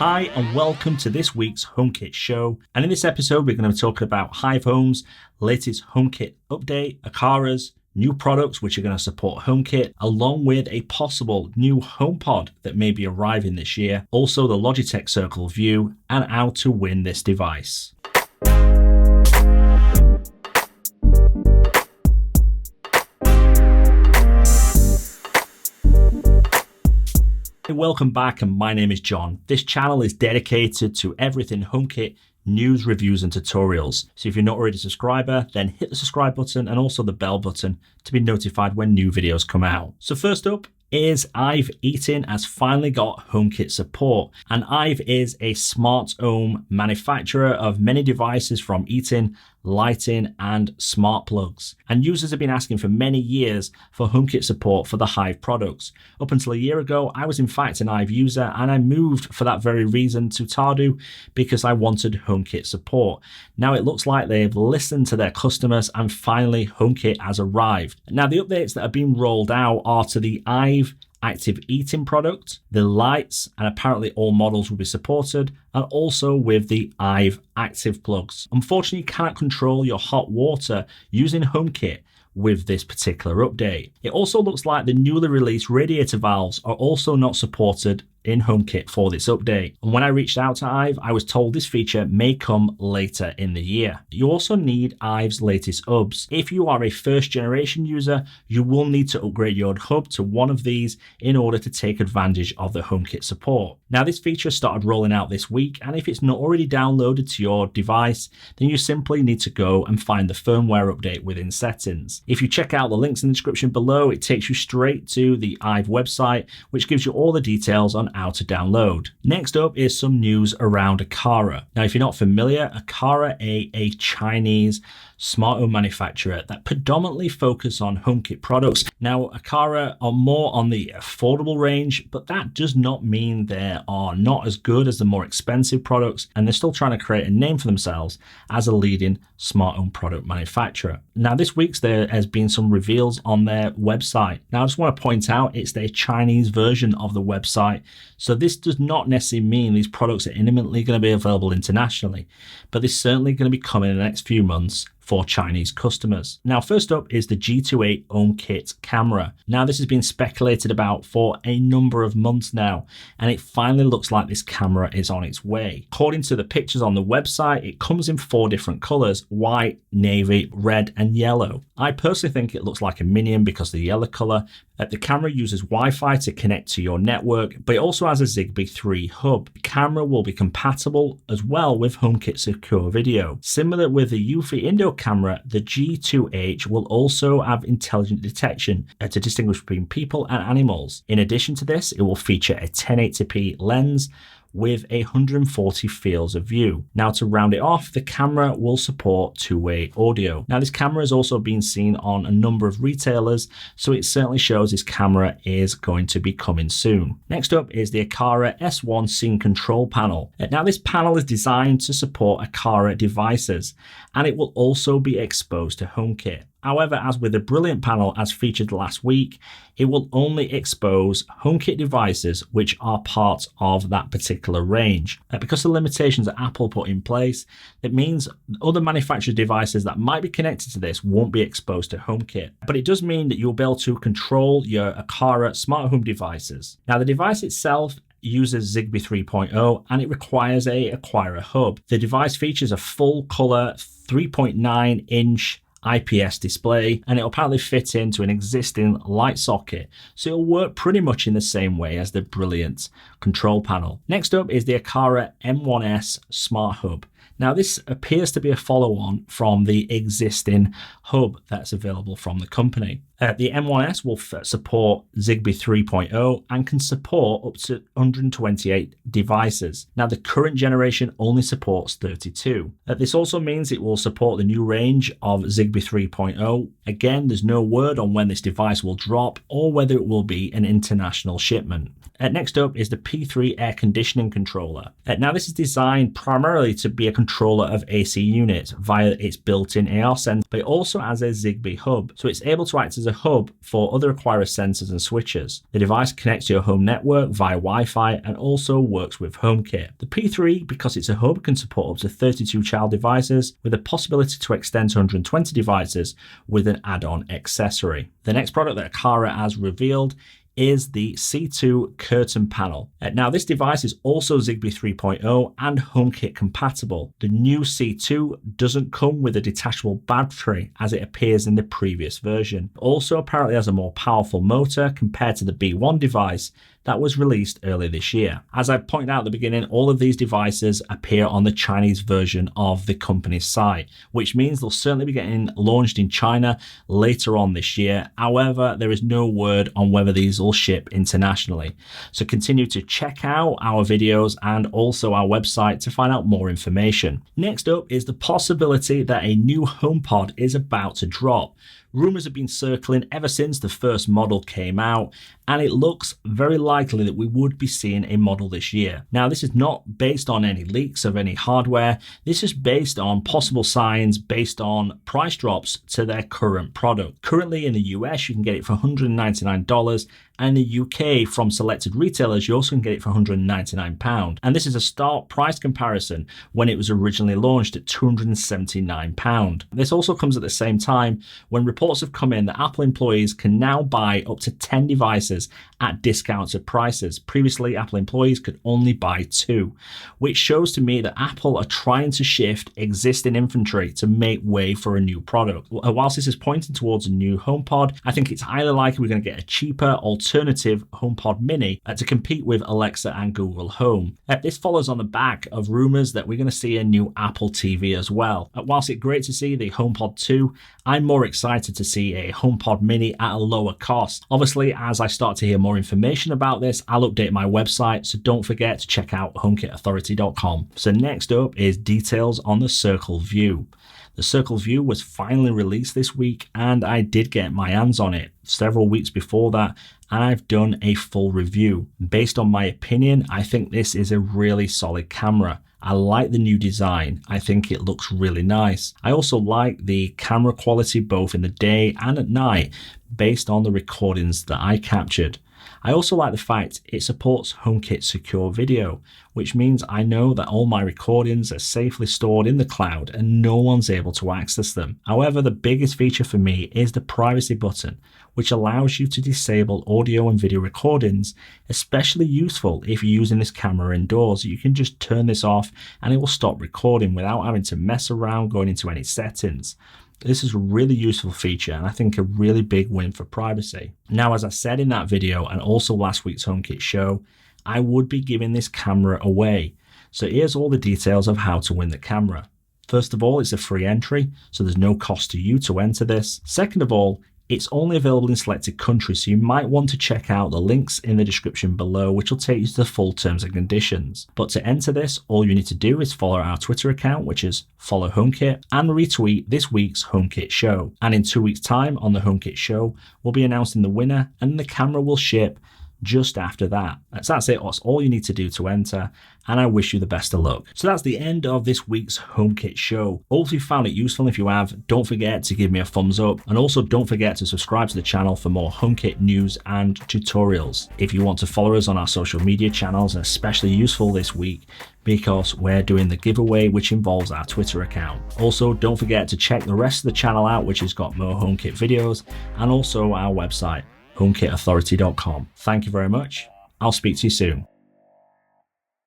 Hi and welcome to this week's HomeKit Show. And in this episode, we're going to be talking about Hive Home's latest HomeKit update, Aqara's new products which are going to support HomeKit, along with a possible new HomePod that may be arriving this year, also the Logitech Circle View, and how to win this device. Welcome back, and my name is John. This channel is dedicated to everything HomeKit, news, reviews and tutorials. So if you're not already a subscriber, then hit the subscribe button and also the bell button to be notified when new videos come out. So first up is Hive has finally got HomeKit support, and Hive is a Smarthome manufacturer of many devices from eating, lighting and smart plugs, and users have been asking for many years for HomeKit support for the Hive products. Up until a year ago, I was in fact an Hive user, and I moved for that very reason to Tardu because I wanted HomeKit support. Now it looks like they've listened to their customers and finally HomeKit has arrived. Now the updates that have been rolled out are to the Hive Active Eating product, the lights, and apparently all models will be supported, and also with the Hive Active plugs. Unfortunately, you cannot control your hot water using HomeKit with this particular update. It also looks like the newly released radiator valves are also not supported in HomeKit for this update. And when I reached out to Hive, I was told this feature may come later in the year. You also need Hive's latest hubs. If you are a first generation user, you will need to upgrade your hub to one of these in order to take advantage of the HomeKit support. Now this feature started rolling out this week, and if it's not already downloaded to your device, then you simply need to go and find the firmware update within settings. If you check out the links in the description below, it takes you straight to the Hive website, which gives you all the details on how to download. Next up is some news around Aqara. Now, if you're not familiar, Aqara a Chinese smart home manufacturer that predominantly focus on HomeKit products. Now, Aqara are more on the affordable range, but that does not mean they are not as good as the more expensive products, and they're still trying to create a name for themselves as a leading smart home product manufacturer. Now, this week there has been some reveals on their website. Now, I just want to point out it's their Chinese version of the website, so this does not necessarily mean these products are imminently going to be available internationally, but they're certainly going to be coming in the next few months for Chinese customers. Now, first up is the G28 HomeKit camera. Now, this has been speculated about for a number of months now, and it finally looks like this camera is on its way. According to the pictures on the website, it comes in 4 different colors: white, navy, red, and yellow. I personally think it looks like a Minion because of the yellow color. The camera uses Wi-Fi to connect to your network, but it also has a Zigbee 3 hub. The camera will be compatible as well with HomeKit Secure Video. Similar with the Eufy indoor camera, the G2H will also have intelligent detection to distinguish between people and animals. In addition to this, it will feature a 1080p lens with 140 fields of view. Now, to round it off, the camera will support two-way audio. Now, this camera has also been seen on a number of retailers, so it certainly shows this camera is going to be coming soon. Next up is the Aqara S1 Scene Control Panel. Now, this panel is designed to support Aqara devices, and it will also be exposed to HomeKit. However, as with the Brilliant panel as featured last week, it will only expose HomeKit devices which are part of that particular range. Because of the limitations that Apple put in place, it means other manufactured devices that might be connected to this won't be exposed to HomeKit. But it does mean that you'll be able to control your Aqara smart home devices. Now, the device itself uses Zigbee 3.0 and it requires a Aqara hub. The device features a full color 3.9-inch IPS display, and it'll apparently fit into an existing light socket, so it'll work pretty much in the same way as the Brilliant control panel. Next up is the Aqara M1 Smart Hub. Now, this appears to be a follow-on from the existing hub that's available from the company. The M1S will support Zigbee 3.0 and can support up to 128 devices. Now, the current generation only supports 32. This also means it will support the new range of Zigbee 3.0. Again, there's no word on when this device will drop or whether it will be an international shipment. Next up is the P3 air conditioning controller. Now, this is designed primarily to be a controller of AC units via its built-in AR sensor, but it also has a Zigbee hub, so it's able to act as a a hub for other Aqara sensors and switches. The device connects to your home network via Wi-Fi and also works with HomeKit. The P3, because it's a hub, can support up to 32 child devices with the possibility to extend to 120 devices with an add-on accessory. The next product that Aqara has revealed is the C2 curtain panel. Now this device is also Zigbee 3.0 and HomeKit compatible. The new C2 doesn't come with a detachable battery as it appears in the previous version. It also apparently has a more powerful motor compared to the B1 device that was released earlier this year. As I pointed out at the beginning, all of these devices appear on the Chinese version of the company's site, which means they'll certainly be getting launched in China later on this year. However, there is no word on whether these will ship internationally. So continue to check out our videos and also our website to find out more information. Next up is the possibility that a new HomePod is about to drop. Rumors have been circling ever since the first model came out, and it looks very likely that we would be seeing a model this year. Now, this is not based on any leaks of any hardware. This is based on possible signs based on price drops to their current product. Currently in the US, you can get it for $199, and in the UK, from selected retailers, you also can get it for £199. And this is a start price comparison when it was originally launched at £279. This also comes at the same time when reports have come in that Apple employees can now buy up to 10 devices at discounted prices. Previously, Apple employees could only buy 2, which shows to me that Apple are trying to shift existing inventory to make way for a new product. Whilst this is pointing towards a new HomePod, I think it's highly likely we're going to get a cheaper alternative HomePod Mini to compete with Alexa and Google Home. This follows on the back of rumors that we're going to see a new Apple TV as well. Whilst it's great to see the HomePod 2, I'm more excited to see a HomePod Mini at a lower cost. Obviously, as I start to hear more information about this, I'll update my website, so don't forget to check out HomeKitAuthority.com. So next up is details on the Circle View. The Circle View was finally released this week, and I did get my hands on it several weeks before that, and I've done a full review. Based on my opinion, I think this is a really solid camera. I like the new design. I think it looks really nice. I also like the camera quality both in the day and at night based on the recordings that I captured. I also like the fact it supports HomeKit Secure Video, which means I know that all my recordings are safely stored in the cloud and no one's able to access them. However, the biggest feature for me is the privacy button, which allows you to disable audio and video recordings, especially useful if you're using this camera indoors. You can just turn this off and it will stop recording without having to mess around going into any settings. This is a really useful feature and I think a really big win for privacy. Now, as I said in that video and also last week's HomeKit show, I would be giving this camera away. So here's all the details of how to win the camera. First of all, it's a free entry, so there's no cost to you to enter this. Second of all, it's only available in selected countries, so you might want to check out the links in the description below, which will take you to the full terms and conditions. But to enter this, all you need to do is follow our Twitter account, which is follow HomeKit, and retweet this week's HomeKit show. And in 2 weeks' time on the HomeKit show, we'll be announcing the winner, and the camera will ship just after that. That's it. That's all you need to do to enter, and I wish you the best of luck. So that's the end of this week's HomeKit show. Hopefully you found it useful. If you have, don't forget to give me a thumbs up, and also don't forget to subscribe to the channel for more HomeKit news and tutorials. If you want to follow us on our social media channels, and especially useful this week because we're doing the giveaway, which involves our Twitter account. Also, don't forget to check the rest of the channel out, which has got more HomeKit videos, and also our website, HomeKitAuthority.com. Thank you very much. I'll speak to you soon.